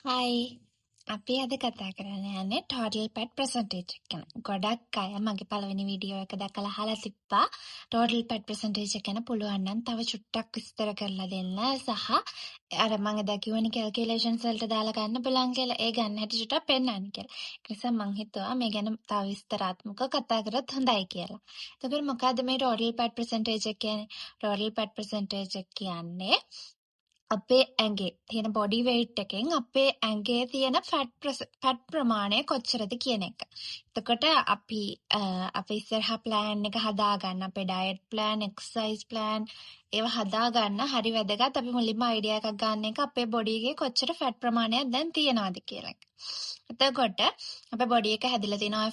හයි අපි අද කතා කරන්න යන්නේ ටෝටල් පැට් ප්‍රසන්ටේජ් එක ගැන. ගොඩක් අය මගේ පළවෙනි වීඩියෝ එක දැකලා අහලා තිබ්බා ටෝටල් පැට් ප්‍රසන්ටේජ් එක ගැන පුළුවන් නම් තව චුට්ටක් විස්තර කරලා දෙන්න සහ අර මම එදා කිව්වනේ කැල්කියුලේෂන්ස් වලට දාලා ගන්න බලන් කියලා ඒ ගන්න හැටි චුට්ටක් පෙන්නන්න කියලා. ඒ නිසා මං හිතුවා මේ ගැන තව විස්තරාත්මකව කතා කරත් හොඳයි කියලා. එතකොට මොකද්ද මේ ටෝටල් පැට් ප්‍රසන්ටේජ් එක කියන්නේ? ටෝටල් පැට් ප්‍රසන්ටේජ් එක කියන්නේ අපේ ඇඟේ තියෙන බොඩි වෙයිට් එකෙන් අපේ ඇඟේ තියෙන ෆැට් ප්‍රමාණය කොච්චරද කියන එක. එතකොට අපි ඉස්සරහා ප්ලෑන් එක හදාගන්න අපේ ඩයට් ප්ලෑන්, එක්සර්සයිස් ප්ලෑන් ඒවා හදාගන්න හරි වැදගත්. අපි මුලින්ම අයිඩියා එකක් ගන්න එක අපේ බොඩි එකේ කොච්චර ෆැට් ප්‍රමාණයක් දැන් තියෙනවද කියලා එක. එතකොට අපේ බොඩි එක හැදිලා තියෙනවා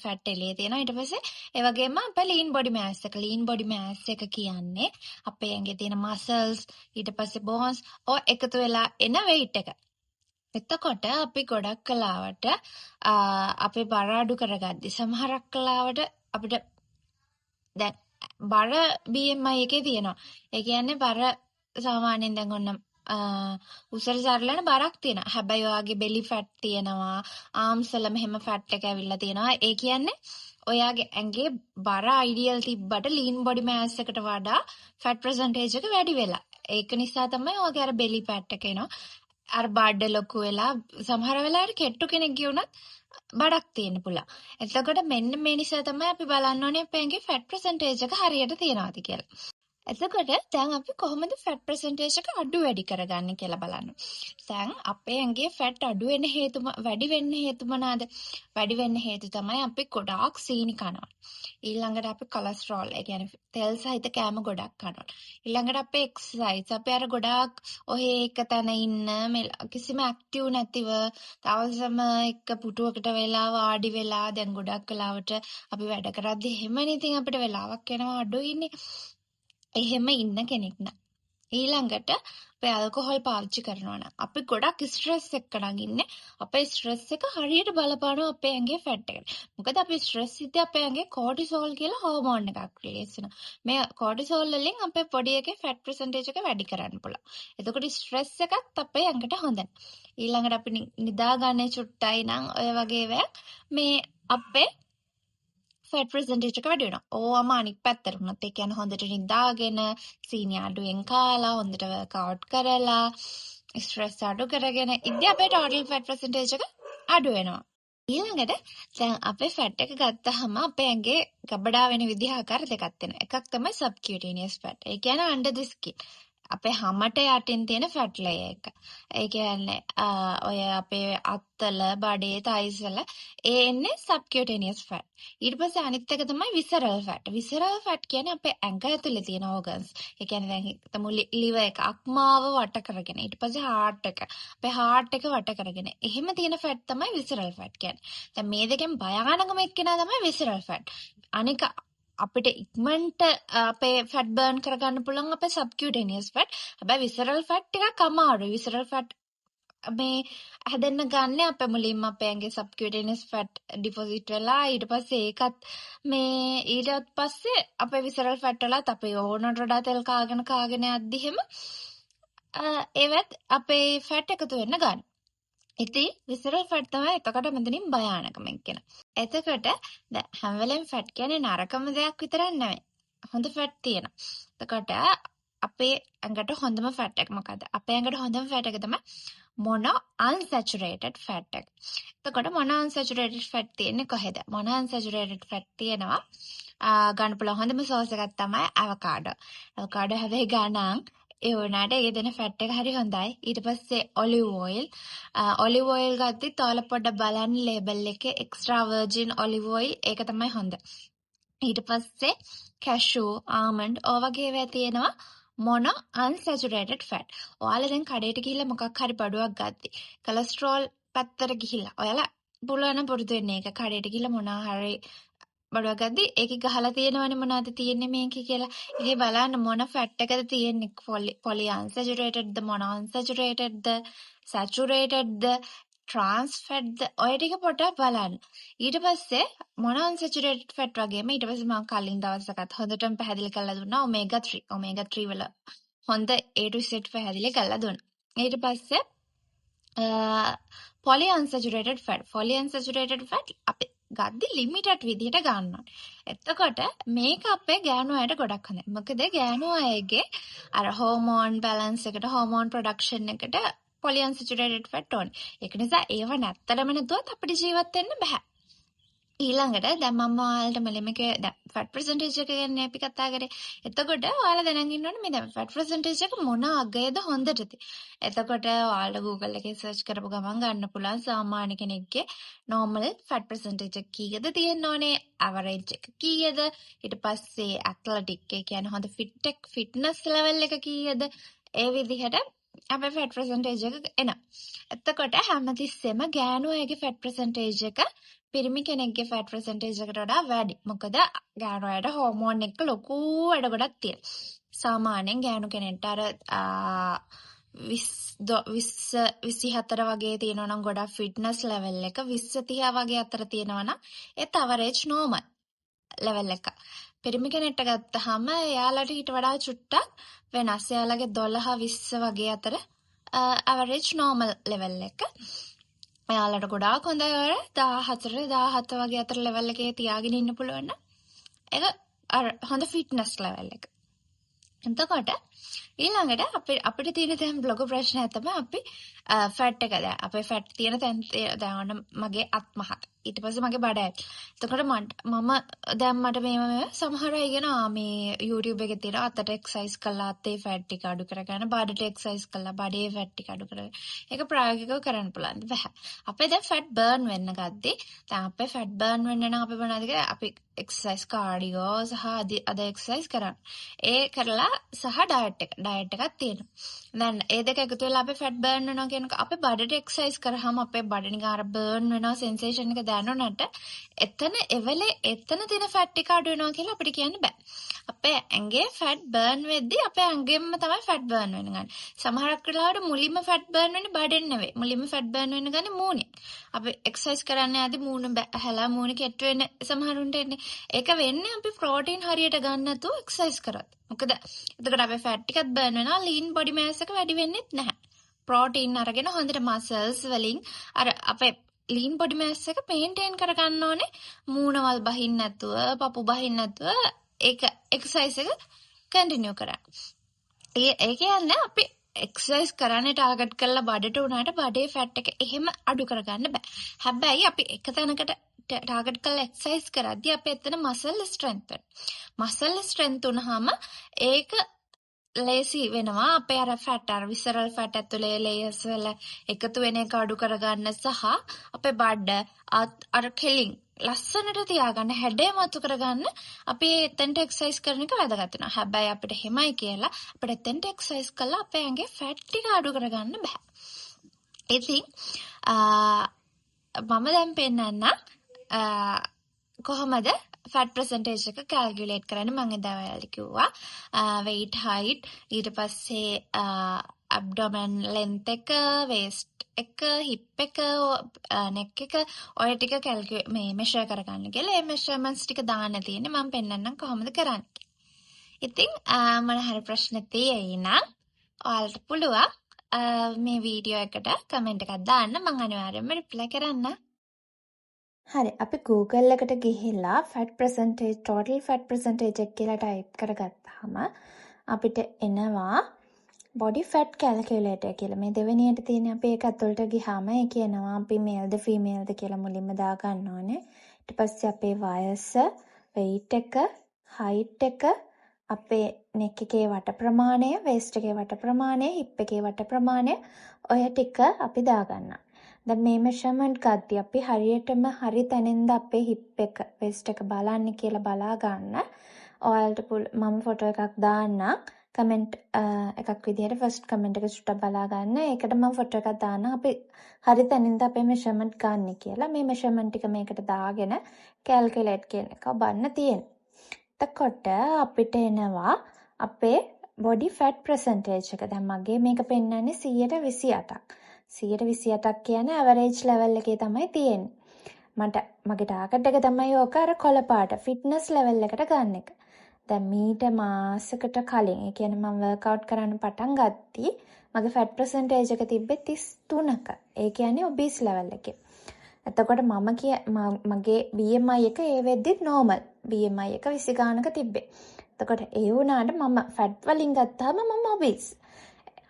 ෆැට් එළියේ තියෙනවා. ඊට පස්සේ ඒ වගේම අපේ ලීන් බොඩි මෑස් එක. ලීන් බොඩි මෑස් එක කියන්නේ අපේ ඇඟේ තියෙන මසල්ස් ඊට පස්සේ බෝන්ස් එකතු වෙලා එන වෙයිට් එක. එතකොට අපි ගොඩක් කලාවට අපේ බර අඩු කරගද්දි සමහරක් කලාවට අපිට දැන් බර BMI එකේ තියෙනවා. ඒ කියන්නේ බර සාමාන්‍යයෙන් දැන් ඔන්න උසර සරලන බරක් තියෙනවා. හැබැයි ඔයාගේ බෙලි ෆැට් තියෙනවා. ආම්ස් වල මෙහෙම ෆැට් එක ඇවිල්ලා තියෙනවා. ඒ කියන්නේ ඔයාගේ ඇඟේ බර අයිඩියල් තිබ්බට ලීන් බොඩි මෑස් එකට වඩා ෆැට් ප්‍රසන්ටේජ් එක වැඩි වෙලා. ඒක නිසා තමයි ඔයාගේ අර බෙලි ෆැට් එක එනවා. අර බඩ ලොකු වෙලා සමහර වෙලාවට කෙට්ටු කෙනෙක් ගියුණත් බඩක් තියෙන්න පුළුවන්. එතකොට මෙන්න මේ නිසා තමයි අපි බලන්න ඕනේ අපේ ඇඟේ ෆැට් ප්‍රසන්ටේජ් එක හරියට තියනවාද කියලා. එතකොට දැන් අපි කොහොමද ෆැට් ප්‍රසන්ටේජ් එක අඩු වැඩි කරගන්නේ කියලා බලන්න. දැන් අපේ ඇඟේ ෆැට් අඩු වෙන හේතු වැඩි වෙන්න හේතු මොනවාද? වැඩි වෙන්න හේතු තමයි අපි ගොඩාක් සීනි කනවා. ඊළඟට අපි කොලෙස්ටරෝල්, ඒ කියන්නේ තෙල් සහිත කෑම ගොඩක් කනවා. ඊළඟට අපේ එක්සර්සයිස්, අපි අර ගොඩාක් ඔහේ එක තැන ඉන්න කිසිම ඇක්ටිව් නැතිව තවසම එක පුටුවකට වෙලා වාඩි වෙලා දැන් ගොඩක් වෙලාවට අපි වැඩ කරද්දි එහෙමනේ ඉතින් අපිට වෙලාවක් යනවා අඩුයිනේ. එහෙම ඉන්න කෙනෙක් නම් ඊළඟට අපි ඇල්කොහොල් පාවිච්චි කරනවා නම් අපි ගොඩක් ස්ට්‍රෙස් එක්ක නම් ඉන්නේ. අපේ ස්ට්‍රෙස් එක හරියට බලපානවා අපේ ඇඟේ ෆැට් එකට. මොකද අපි ස්ට්‍රෙස් ඉද්දී අපේ ඇඟේ කෝටිසෝල් කියලා හෝමෝන් එකක් රිලීස් වෙනවා. මේ කෝටිසෝල් වලින් අපේ බොඩි එකේ ෆැට් ප්‍රසන්ටේජ් එක වැඩි කරන්න පුළුවන්. එතකොට ස්ට්‍රෙස් එකත් අපේ ඇඟට හොඳ නැහැ. ඊළඟට අපි නිදාගන්නේ චුට්ටයි නම් ඔය වගේ වැඩ මේ අපේ ෆැට් ප්‍රසන්ටේජ් එක වැඩි වෙනවා. ඕවම අනිත් පැත්තට වුණත් ඒ කියන්නේ හොඳට නිදාගෙන සීනි අඩුවෙන් කාලා හොඳට වර්ක්අවුට් කරලා ස්ට්‍රෙස් අඩු කරගෙන ඉතින් අපේ ටෝටල් ෆැට් ප්‍රසන්ටේජ් එක අඩු වෙනවා. ඊළඟට දැන් අපේ ෆැට් එක ගත්තාම අපේ ඇඟේ ගබඩා වෙන විදිහ ආකාර දෙකක් තියෙනවා. එකක් තමයි සබ්කියුටේනියස් ෆැට්. ඒ කියන්නේ under the skin. අපේ හමට යටින් තියෙන ෆැට් ලේයර් එක. ඒ කියන්නේ ඔය අපේ අත්වල, බඩේ, තයිස් වල ඒ එන්නේ සබ්කියුටේනියස් ෆැට්. ඊට පස්සේ අනිත් එක තමයි විසරල් ෆැට්. විසරල් ෆැට් කියන්නේ අපේ ඇඟ ඇතුලේ තියෙන ඕගන්ස්. ඒ කියන්නේ දැන් හිතමු liver එක අක්මාව වට කරගෙන ඊට පස්සේ heart එක. අපේ heart එක වට කරගෙන. එහෙම තියෙන ෆැට් තමයි විසරල් ෆැට් කියන්නේ. දැන් මේ දෙකෙන් භයානකම එක්කෙනා තමයි විසරල් ෆැට්. අනික අපිට ඉක්මනට අපේ ෆැට් බර්න් කරගන්න පුළුවන් අපේ සබ්කියුටේනියස් ෆැට්. හැබැයි විසරල් ෆැට් ටිකක් අමාරුයි. විසරල් ෆැට් මේ හැදෙන්න ගන්න අපේ මුලින්ම අපේ ඇඟේ සබ්කියුටේනියස් ෆැට් ඩිපොසිට් වෙලා ඊට පස්සේ ඒකත් මේ ඊට පස්සේ අපේ විසරල් ෆැට් වලත් අපේ ඕනට වඩා තෙල් කාගෙන යද්දි එහෙම ඒවත් අපේ ෆැට් එකතු වෙන්න ගන්න. ඉතින් විසරල් ෆැට් තමයි එතකොට මෙතනින් භයානකම කියන. එතකොට දැන් හැම වෙලෙම ෆැට් කියන්නේ නරකම දෙයක් විතරක් නෙමෙයි. හොඳ ෆැට් තියෙනවා. එතකොට අපේ ඇඟට හොඳම ෆැට් එක මොකද්ද? අපේ ඇඟට හොඳම ෆැට් එක තමයි මොනෝ අන්සැචුරේටඩ් ෆැට් එක. එතකොට මොනෝ අන්සැචුරේටඩ් ෆැට් තියෙන්නේ කොහෙද? මොනෝ අන්සැචුරේටඩ් ෆැට් තියෙනවා ගන්න පුළුවන් හොඳම සෝස් එකක් තමයි අවකාඩෝ. අවකාඩෝ හැබැයි ගානක් ඒ වුණාට ඒ දෙන ෆැට් එක හරි හොඳයි. ඊට පස්සේ ඔලිව් ඔයිල් ගත්තත් ඔයාලා පොඩ්ඩක් බලන්න ලේබල් එකේ එක්ස්ට්‍රා වර්ජින් ඔලිව් ඔයිල් ඒක තමයි හොඳ. ඊට පස්සේ කැෂූ, ආමන්ඩ් ඔය වගේ ඒවා තියෙනවා මොනෝ අන්සැචුරේටඩ් ෆැට්. ඔයාලා දැන් කඩේට ගිහිල්ලා මොකක් හරි බඩුවක් ගත්තී. කොලෙස්ටරෝල් පැත්තට ගිහිල්ලා ඔයාලා පුළුවන් පුරුදු වෙන්න ඒක කඩේට ගිහිල්ලා මොනවා හරි බඩුවක් ගද්දි ඒකේ ගහලා තියෙනවනේ මොනවද තියෙන්නේ මේකේ කියලා. ඒකේ බලන්න මොන ෆැට් එකද තියෙන්නේ පොලි අන්සැචුරේටඩ්ද මොනෝ අන්සැචුරේටඩ්ද සැචුරේටඩ්ද ට්‍රාන්ස් ෆැට්ද ඔය ටික පොඩ්ඩක් බලන්න. ඊට පස්සේ මොනෝ අන්සැචුරේටඩ් ෆැට් වගේම ඊට පස්සේ මම කලින් දවසකත් හොඳටම පැහැදිලි කරලා දුන්නා ඔමේගා 3. ඔමේගා 3 වල හොඳ A to Z පැහැදිලි කරලා දුන්නා. ඊට පස්සේ polyunsaturated fat. polyunsaturated fat අපි ගද්දි limited විදිහට ගන්න ඕනේ. එතකොට මේක අපේ ගෑනු අයට ගොඩක් හොඳයි. මොකද ගෑනු අයගේ අර හෝමෝන් බැලන්ස් එකට හෝමෝන් ප්‍රොඩක්ෂන් එකට polyunsaturated fat ඕනේ. ඒක නිසා ඒව නැත්තරම නැතුවත් අපිට ජීවත් වෙන්න බෑ. ඊළඟට දැන් මම ඔයාලට මෙලෙමකේ දැන් ෆැට් පර්සන්ටේජ් එක ගැන අපි කතා කරේ. එතකොට ඔයාලා දැනගෙන ඉන්න ඕනේ මේ දැන් ෆැට් පර්සන්ටේජ් එක මොන අගයද හොඳටද. එතකොට ඔයාලා Google එකේ සර්ච් කරපු ගමන් ගන්න පුළුවන් සාමාන්‍ය කෙනෙක්ගේ normal ෆැට් පර්සන්ටේජ් එක කීයද තියෙන්න ඕනේ, average එක කීයද, ඊට පස්සේ athletic ඒ කියන්නේ හොඳ fitness level එක කීයද, ඒ විදිහට අපේ ෆැට් පර්සන්ටේජ් එක එනවා. එතකොට හැමතිස්සෙම ගෑනු අයගේ ෆැට් පර්සන්ටේජ් එක පිරිමි කෙනෙක්ගේ ෆැට් පර්සන්ටේජ් එකට වඩා වැඩි. මොකද ගෑනු අයට හෝමෝන් එක ලොකු වැඩ ගොඩක් තියෙනවා. සාමාන්‍යයෙන් ගෑනු කෙනෙක්ට අර 24 වගේ තියෙනවා නම් ගොඩක් ෆිට්නස් ලෙවල් එක 20-30 වගේ අතර තියෙනවා නම් ඒත් අවරේජ් නෝමල් ලෙවල් එක. පිරිමි කෙනෙක්ට ගත්තාම එයාලට ඊට වඩා චුට්ටක් වෙනස්. එයාලගේ 12-20 වගේ අතර අවරේජ් නෝමල් ලෙවල් එක. එයාලට ගොඩාක් හොඳයි ඔය 14-17 වගේ අතර ලෙවල් එකේ තියාගෙන ඉන්න පුළුවන් නම් ඒක අර හොඳ ෆිට්නස් ලෙවල් එක. එතකොට ඊළඟට අපිට තියෙන දැන් බ්ලොග් ප්‍රශ්නය තමයි අපි ෆැට් එක දැන් අපේ ෆැට් තියෙන තැන් දැන් මගේ අත්මහත ඊට පස්සේ මගේ බඩ ඇට. එතකොට මම දැන් මට මේ සමහර අය කියනවා මේ YouTube එකේ තියෙන අතට එක්සර්සයිස් කළා අතේ ෆැට් ටික අඩු කරගන්න, බඩට එක්සර්සයිස් කළා බඩේ ෆැට් ටික අඩු කරගන්න. ඒක ප්‍රායෝගිකව කරන්න පුළුවන්. බෑ. අපේ දැන් ෆැට් බර්න් වෙන්න ගත්තේ දැන් අපේ ෆැට් බර්න් වෙන්න නම් අපි මොනවද කරන්නේ? අපි එක්සර්සයිස් කාඩියෝ සහ අද එක්සර්සයිස් කරන්න. ඒ කරලා සහ ඩයට් එකක් තියෙනවා. දැන් ඒ දෙක එකතු වෙලා අපේ ෆැට් බර්න් වෙනවා කියනකොට අපේ බඩට එක්සර්සයිස් කරාම අපේ බඩ නිකන් අර බර්න් වෙනවා සෙන්සේෂන් එක දැනුණාට එතන තියෙන ෆැට් ටික අඩු වෙනවා කියලා අපිට කියන්න බෑ. අපේ ඇඟේ ෆැට් බර්න් වෙද්දී අපේ ඇඟෙන්ම තමයි ෆැට් බර්න් වෙන්නේ. සමහරක් වෙලාවට මුලින්ම ෆැට් බර්න් වෙන්නේ බඩෙන් නෙවෙයි. මුලින්ම ෆැට් බර්න් වෙන්න ගන්නේ මූණෙන්. අපි එක්සර්සයිස් කරන්න යද්දී මූණ හැලා මූණ කෙට්ට වෙන සමහරුන්ට එන්නේ. ඒක වෙන්නේ අපි ප්‍රෝටීන් හරියට ගන්න නැතුව එක්සර්සයිස් කරොත්. මොකද එතකොට අපේ ෆැට් ටිකත් බර්න් වෙනවා, ලීන් බොඩි මෑස් එක වැඩි වෙන්නේත් නැහැ. ප්‍රෝටීන් අරගෙන හොඳට මසල්ස් වලින් අර අපේ ලීන් බොඩි මෑස් එක මේන්ටේන් කරගන්න ඕනේ. මූණවල් බහින්න නැතුව, පපු බහින්න නැතුව ඒක එක්සර්සයිස් එක කන්ටිනියු කරන්න. ඒ කියන්නේ අපි එක්සර්සයිස් කරන්නේ ටාගට් කරලා බඩට උනාට බඩේ ෆැට් එක එහෙම අඩු කරගන්න බෑ. හැබැයි අපි එක තැනකට ටාගට් කරලා එක්සර්සයිස් කරද්දී අපි එතන මසල් ස්ට්‍රෙන්ත් මසල් ස්ට්‍රෙන්ත් උනහම ඒක ලේසි වෙනවා අපේ අර ෆැට් අර විසරල් ෆැට් ඇතුලේ ලේයර්ස් වල එකතු වෙන එක අඩු කරගන්න සහ අපේ බඩ අර කෙලින් ලස්සනට තියාගන්න හැඩය මතු කරගන්න අපි එතනට එක්සර්සයිස් කරන එක වැදගත් වෙනවා. හැබැයි අපිට හැමයි කියලා අපිට එතනට එක්සර්සයිස් කළා අපේ ඇඟේ ෆැට් ටික අඩු කරගන්න බෑ. ඉතින් මම දැන් පෙන්නන්න කොහොමද ෆැට් පර්සන්ටේජ් එක කැල්කියුලේට් කරන්න. මම එදා ඔයාලට කිව්වා weight height ඊට පස්සේ abdomen length එක, waist එක, hip එක, neck එක ඔය ටික මේ measure කරගන්න කියලා. මේ measurements ටික දාන්න තියෙන්නේ. මම පෙන්නන්නම් කොහොමද කරන්නේ. ඉතින් මොන හරි ප්‍රශ්න තියෙයි නම් ඔයාලට පුළුවන් මේ වීඩියෝ එකට කමෙන්ට් එකක් දාන්න. මම අනිවාර්යයෙන්ම රිප්ලයි කරන්න. හරි අපි Google එකට ගිහිල්ලා total fat percentage එක කියලා ටයිප් කරගත්තාම අපිට එනවා body fat calculator කියලා. මේ දෙවෙනියට තියෙන අපි ඒක අතොලට ගියාම ඒ කියනවා අපි male ද female ද කියලා මුලින්ම දා ගන්න ඕනේ. ඊට පස්සේ අපේ වයස, weight එක, height එක, අපේ neck එකේ වට ප්‍රමාණය, waist එකේ වට ප්‍රමාණය, hip එකේ වට ප්‍රමාණය ඔය ටික අපි දා ගන්නවා. දැන් මේ මෙෂර්මන්ට් ගද්දී අපි හරියටම හරි තැනින්ද අපේ hip එක, waist එක බලන්නේ කියලා බලා ගන්න. ඔයාලට මම ෆොටෝ එකක් දාන්නම්. කමෙන්ට් එකක් විදිහට ෆස්ට් කමෙන්ට් එක චුට්ටක් බලා ගන්න. ඒකට මම ෆොටෝ එකක් දාන්නම්. අපි හරි තැනින්ද අපේ මෙෂර්මන්ට් ගන්න කියලා. මේ මෙෂර්මන්ට් ටික මේකට දාගෙන කැල්කියුලේට් කියන එක ඔබන්න තියෙනවා. එතකොට අපිට එනවා අපේ body fat percentage එක. දැන් මගේ මේක පෙන්නන්නේ 128ක්. 128ක් කියන්නේ average level එකේ තමයි තියෙන්නේ. මගේ ටාගට් එක තමයි ඕක අර කොළ පාට fitness level එකට ගන්න එක. දැන් මීට මාසෙකට කලින් ඒ කියන්නේ මම වර්ක්අවුට් කරන්න පටන් ගත්තා. මගේ ෆැට් පර්සන්ටේජ් එක තිබ්බේ 33ක. ඒ කියන්නේ ඔබීස් ලෙවල් එකේ. එතකොට මගේ BMI එක ඒ වෙද්දිත් නෝමල්. BMI එක 20 ගානක තිබ්බේ. එතකොට ඒ වුණාට මම ෆැට් වලින් ගත්තාම මම ඔබීස්.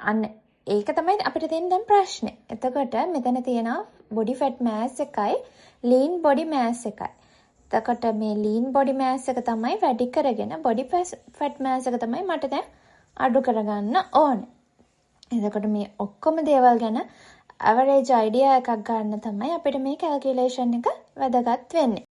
අන්න ඒක තමයි අපිට තියෙන දැන් ප්‍රශ්නේ. එතකොට මෙතන තියෙනවා බොඩි ෆැට් මෑස් එකයි ලීන් බොඩි මෑස් එකයි. එතකොට මේ ලීන් බොඩි මෑස් එක තමයි වැඩි කරගෙන බොඩි ෆැට් මෑස් එක තමයි මට දැන් අඩු කරගන්න ඕනේ. එතකොට මේ ඔක්කොම දේවල් ගැන ඇවරේජ් අයිඩියා එකක් ගන්න තමයි අපිට මේ කැල්කියුලේෂන් එක වැදගත් වෙන්නේ.